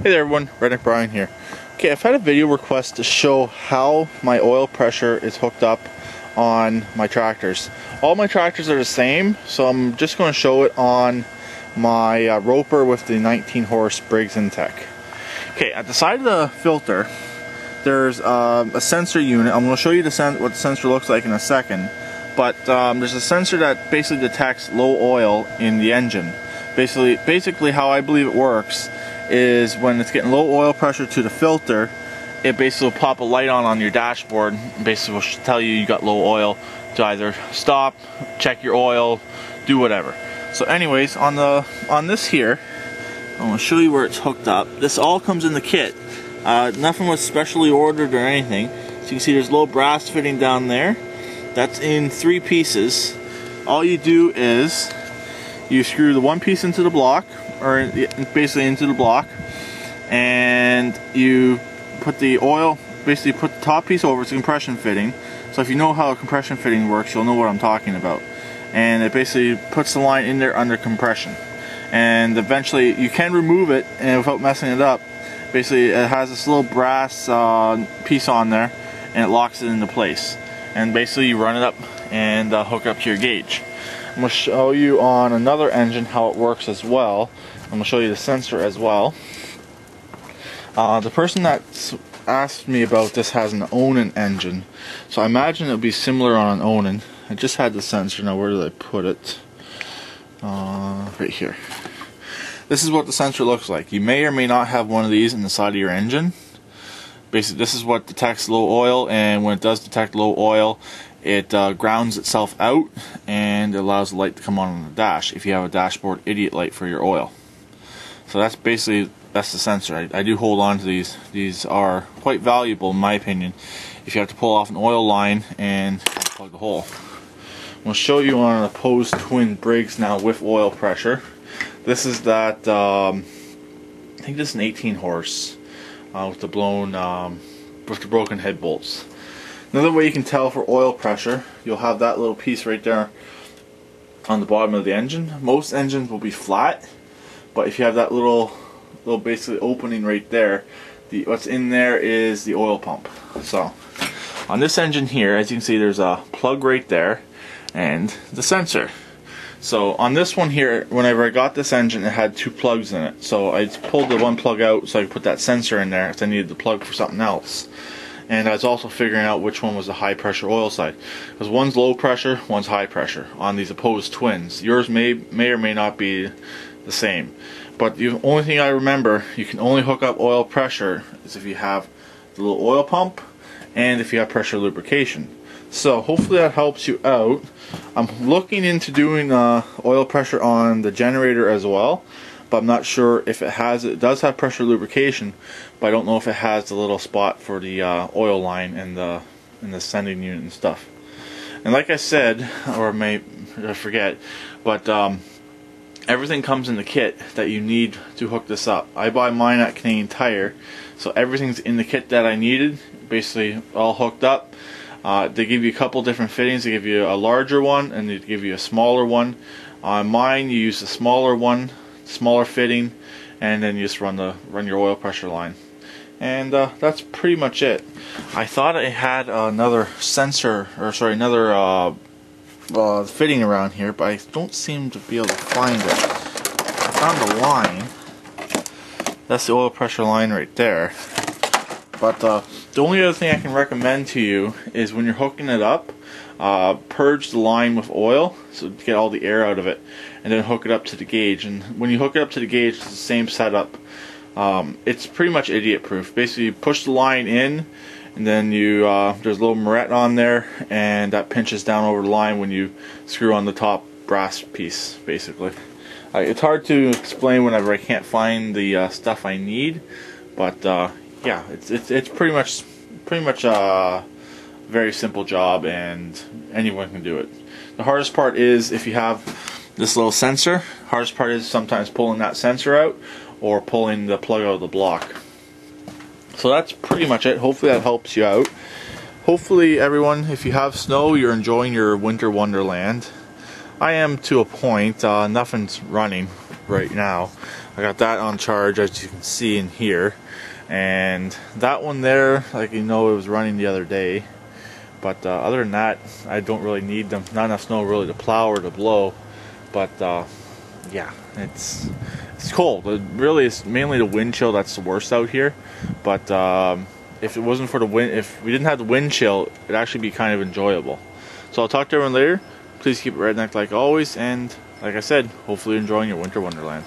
Hey there everyone, Redneck Brian here. Okay, I've had a video request to show how my oil pressure is hooked up on my tractors. All my tractors are the same, so I'm just going to show it on my roper with the 19 horse Briggs Intech. Okay, at the side of the filter, there's a sensor unit. I'm going to show you what the sensor looks like in a second, but there's a sensor that basically detects low oil in the engine. Basically how I believe it works is when it's getting low oil pressure to the filter, it basically will pop a light on your dashboard and basically will tell you got low oil to either stop, check your oil, do whatever. So anyways, on this here, I'm going to show you where it's hooked up. This all comes in the kit. Nothing was specially ordered or anything. So you can see there's a little brass fitting down there. That's in 3 pieces. All you do is you screw the one piece into the block, or basically into the block, and you put the oil, basically put the top piece over. It's a compression fitting. So if you know how a compression fitting works, you'll know what I'm talking about. And it basically puts the line in there under compression. And eventually you can remove it and without messing it up. Basically it has this little brass piece on there and it locks it into place. And basically you run it up and hook up to your gauge. I'm going to show you on another engine how it works as well. I'm going to show you the sensor as well. The person that asked me about this has an Onan engine, so I imagine it would be similar on an Onan. I just had the sensor. Now where did I put it? Right here. This is what the sensor looks like. You may or may not have one of these in the side of your engine. Basically this is what detects low oil, and when it does detect low oil, it grounds itself out and it allows the light to come on the dash if you have a dashboard idiot light for your oil. So that's basically the sensor. I do hold on to these. These are quite valuable in my opinion if you have to pull off an oil line and plug the hole. I'm going to show you on an opposed twin Briggs now with oil pressure. This is that, I think this is an 18 horse with the blown, with the broken head bolts. Another way you can tell for oil pressure, you'll have that little piece right there on the bottom of the engine. Most engines will be flat, but if you have that little basically opening right there, what's in there is the oil pump. So on this engine here, as you can see, there's a plug right there and the sensor. So on this one here, whenever I got this engine, it had 2 plugs in it. So I pulled the one plug out so I could put that sensor in there because I needed the plug for something else. And I was also figuring out which one was the high pressure oil side, because one's low pressure, one's high pressure on these opposed twins. Yours may or may not be the same, but the only thing I remember, you can only hook up oil pressure is if you have the little oil pump and if you have pressure lubrication. So hopefully that helps you out. I'm looking into doing oil pressure on the generator as well, but I'm not sure if it has. It does have pressure lubrication, but I don't know if it has the little spot for the oil line and the sending unit and stuff. And like I said, or I forget, but everything comes in the kit that you need to hook this up. I buy mine at Canadian Tire, so everything's in the kit that I needed, basically all hooked up. They give you a couple different fittings. They give you a larger one and they give you a smaller one. On mine you use the smaller one, smaller fitting, and then you just run your oil pressure line. And that's pretty much it. I thought I had another sensor, or sorry, another fitting around here, but I don't seem to be able to find it. I found the line. That's the oil pressure line right there. But the only other thing I can recommend to you is when you're hooking it up, purge the line with oil so to get all the air out of it, and then hook it up to the gauge. And when you hook it up to the gauge, it's the same setup. It's pretty much idiot proof. Basically you push the line in, and then you there's a little moret on there, and that pinches down over the line when you screw on the top brass piece basically. It's hard to explain whenever I can't find the stuff I need, but yeah, it's pretty much a very simple job and anyone can do it. The hardest part is if you have this little sensor. Hardest part is sometimes pulling that sensor out or pulling the plug out of the block. So that's pretty much it. Hopefully that helps you out. Hopefully everyone, if you have snow, you're enjoying your winter wonderland. I am to a point. Nothing's running, right now. I got that on charge, as you can see in here, and that one there, like you know, it was running the other day. But other than that, I don't really need them. Not enough snow really to plow or to blow. But yeah, it's cold. It really is mainly the wind chill that's the worst out here. But if it wasn't for the wind, if we didn't have the wind chill, it'd actually be kind of enjoyable. So I'll talk to everyone later. Please keep it redneck like always, and like I said, hopefully you're enjoying your winter wonderland.